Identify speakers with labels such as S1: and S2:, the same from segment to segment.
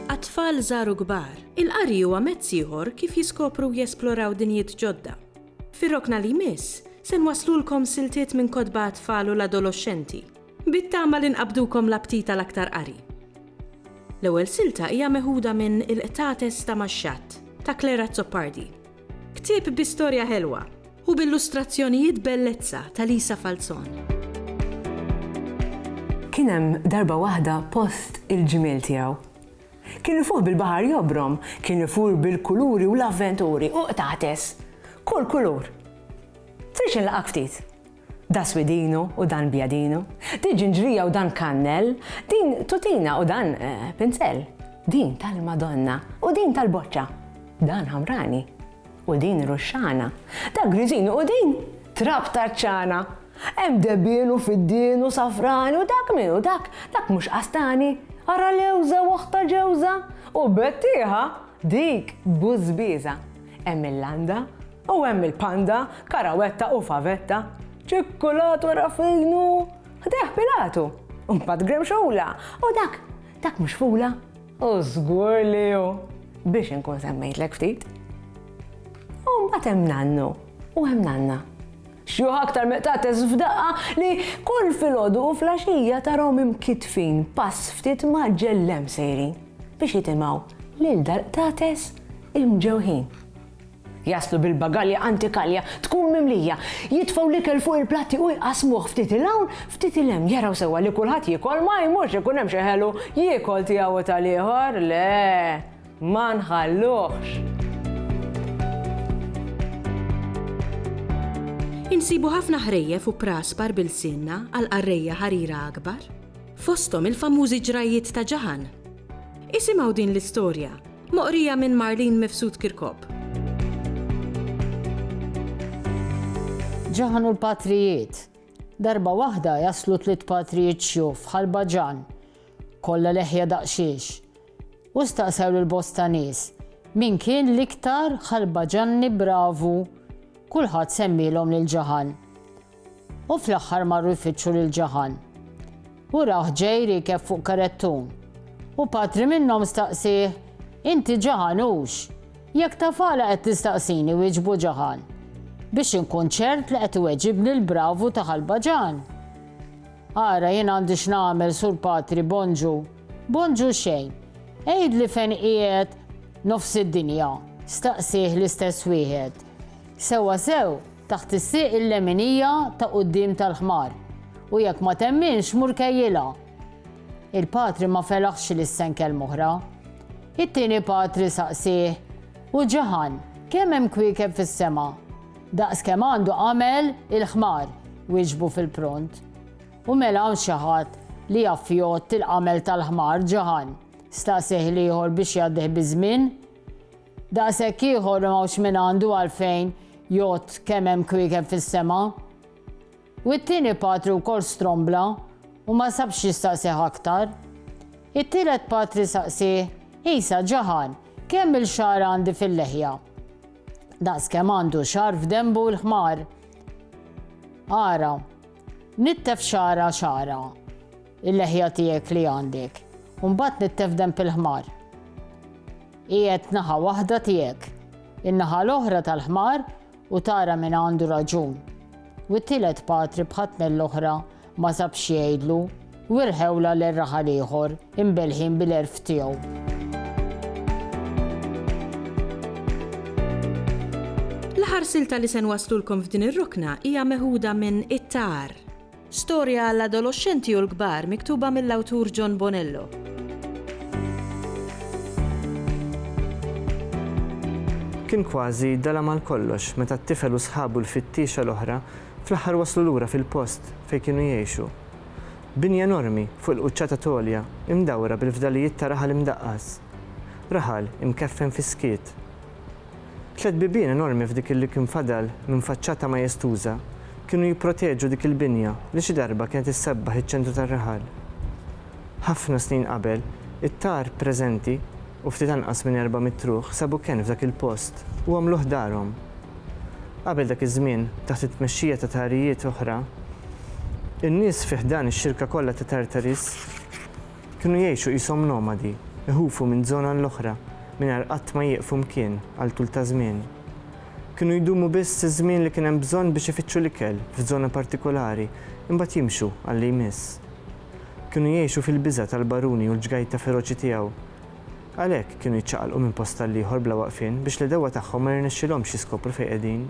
S1: Għat-tfal żgħar u kbar, il-qari huwa mezz ieħor kif jiskopru u jesploraw dinjiet ġodda. Fir-rokna li jmiss, se nwaslulkom siltiet minn kotba għat-tfal u l-adolescenti, bit-tama li nqabdukom l-aptita l-aktar qari. L-ewwel silta hija meħuda minn Il-qtates ta' Maxxatt ta' Clara Zoppardi. Ktieb bi storja ħelwa u b'illustrazzjonijiet bellezza ta' Lisa Falzon.
S2: Kien hemm darba waħda post il-ġimiel tiegħu. Kien ifuh bil-baħar jobrom, kien ifur bil-kuluri u l-avventuri u qtates. Kull kulur. Trix inlaqak ftit. Da swidinu u dan bjadinu, din ġinġrija u dan kannel, din tutina u dan pinsel, din tal-Madonna u din tal-boċċa, dan ħamrani u din ruxxana, da griżinu u din trab taċċana. Hemm debbien u fid-din u safrani u dak minu dak mhux qastani, ara lewża waħta ġewża u bettieħa dik bużbiża. Hemm il-landa u hemm il-panda, karawetta u favetta. ċikkulat wara fejnu, ħdeħ pilatu, mbagħad gremxowla, u dak mhux fula, u żgur li hu biex inkun semmejtlek ftit. U mbagħad hemm nannu u hemm nanna. Xi aktar meqtates f'daqqa li kull filgħodu u flaxija tarahom imkitfin pass ftit ma' ġellem sejrin biex jitimgħu lil dal-qtates imġewħin. Jaslu bil-bagalja antikalja tkun mimlija, jitfgħu l-ikel fuq il-platti u jqasmuh ftit il-hawn, ftit il-hemm, jaraw sewwa li kulħadd jiekol ma jmurx ikun hemm xi ħelu jiekol tiegħu tal-ieħor, le, ma nħalluhx.
S1: Insibu ħafna ħrejjef u praspar bil-Ilsienna għal qarrejja ħarira akbar, fosthom il-famużi ġrajiet ta' ġaħan. Isimgħu din l-istorja, moqrija minn Marlin Mifsud Kirkop.
S3: Ġaħan u l-patrijiet. Darba waħda jaslu 3 patrijiet xjuf ħalba ġan, kollha leħja daqxiex. U staqsew l-bosta nies min kien l-iktar ħalba ġanni bravu, kulħadd semmilhom lil ġaħan. U fl-aħħar marru jfittxu lil ġaħan. U raħ ġej rikeb fuq karettun. U patri minnhom staqsih, inti ġaħan hux, jekk tafala qed tistaqsini wieġbu ġaħan. Biex inkun ċert li qed iweġibni l-bravu ta' ħalba ġan. Ara jien għandi x'nagħmel sur patri bonġu. Bonġu xejn. Ejdli fejn qiegħed nofs id-dinja, staqsih l-istess wieħed. Sewwa sew taħt is-sieq il-leminija ta' quddiem tal-ħmar. U jekk ma temminx mur kejjilha. Il-patri ma felaħx lis-senkel moħra. It-tieni patri saqsih u ġaħan kemm hemm kwiekeb fis-sema. Daqs kemm għandu għamel il-ħmar wieġbu fil-pront. U mela hawn xi ħadd li jaf jgħod il-qamel tal-ħmar ġaħan. Staqsih ieħor biex jgħaddih biż-żmien. Daqshekk ieħor m'hawnx min għandu għalfejn jgħod kemm hemm kwiekeb fis-sema. U t-tieni patri wkoll strombla u ma sabx jistaqsih aktar. It-tielet patri saqsih, isa ġaħan, kemm il-xahar għandi fil-leħja? Daqs kemm għandu xar f'dembu l-ħmar. Ara, nittef xara il-leħja tiegħek li għandek, u mbagħad nittef demb il-ħmar. Qiegħed naħa waħda tiegħek, in-naħa l-oħra tal-ħmar u tara min għandu raġun. U t-tielet patri bħatna l-oħra ma sabx jgħidlu u rħewla l-raħal ieħor imbelħin bil-erf tiegħu.
S1: L-aħħar silta li se nwaslulkom f'din ir-rukna hija meħuda minn It-tar, storja għall-adolescenti u l-kbar miktuba mill-awtur John Bonello.
S4: Kien kważi dala mal-kollox meta t-tifel u sħabu l-fittiexa l-oħra fl-aħħar waslu lura fil-post fejn kienu jgħixu. Binja enormi fuq il-quċċata tolja imdawra bil-fdalijiet ta' raħal imdaqqas. Raħal imkeffen fis-skiet. 3 bibien enormi f'dik li kien fadal minn faċċata majestuża kienu jipproteġu dik il-binja li xi darba kienet issebbaħ iċ-ċentru tar-raħal. Ħafna snin qabel, it-tar preżenti u ftit anqas minn 400 ruħ sabu kien f'dak il-post u għamluh darhom. Qabel dak iż-żmien, taħt it-tmexxija ta' tarijiet oħra, in-nies fih dan ix-xirka kollha ta' Tartaris kienu jgħixu qishom nomadi, iħufu minn żona l-oħra mingħajr qatt ma jieqfu mkien għal tul ta' żmien. Kienu jdumu biss iż-żmien li kien hemm bżonn biex ifittxu l-ikel f'żona partikolari, imbagħad jimxu għalli jmiss. Kienu jgħixu fil-biża' tal-baruni u l-ġgajta feroċi tiegħu. Għalhekk kienu jiċċaqalqu minn post tal-ieħor bla waqfien biex l-dewwa tagħhom ma jirnexxilhomx jiskopru fejn qegħdin.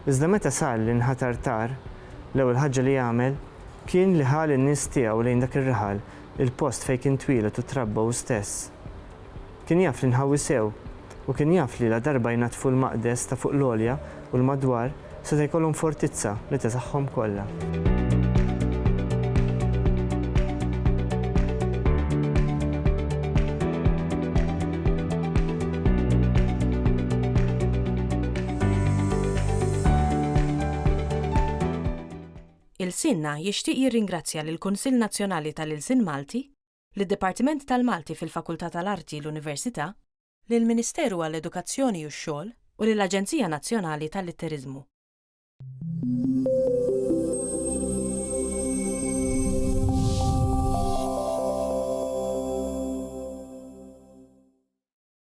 S4: Iżda meta sar li nħatar tar, l-ewwel ħaġa li jagħmel kien li ħal in-nies tiegħu lejn dak ir-raħal, il-post fejn kien twilet u trabba hu stess. Kien jaf li nħawwisew u kien jaf li la darba jnatfu l-maqdes ta' fuq l-għolja u l-madwar seta' jkollhom fortizza li teżagħhom kollha.
S1: Ilsienna jixtieq jirringrazzja lill-Kunsill Nazzjonali tal-Ilsien Malti, lid-Dipartiment tal-Malti fil-Fakultà tal-Arti l-Università, lill-Ministeru għall-Edukazzjoni u x-Xogħol u lill-Aġenzija Nazzjonali tal-Litteriżmu.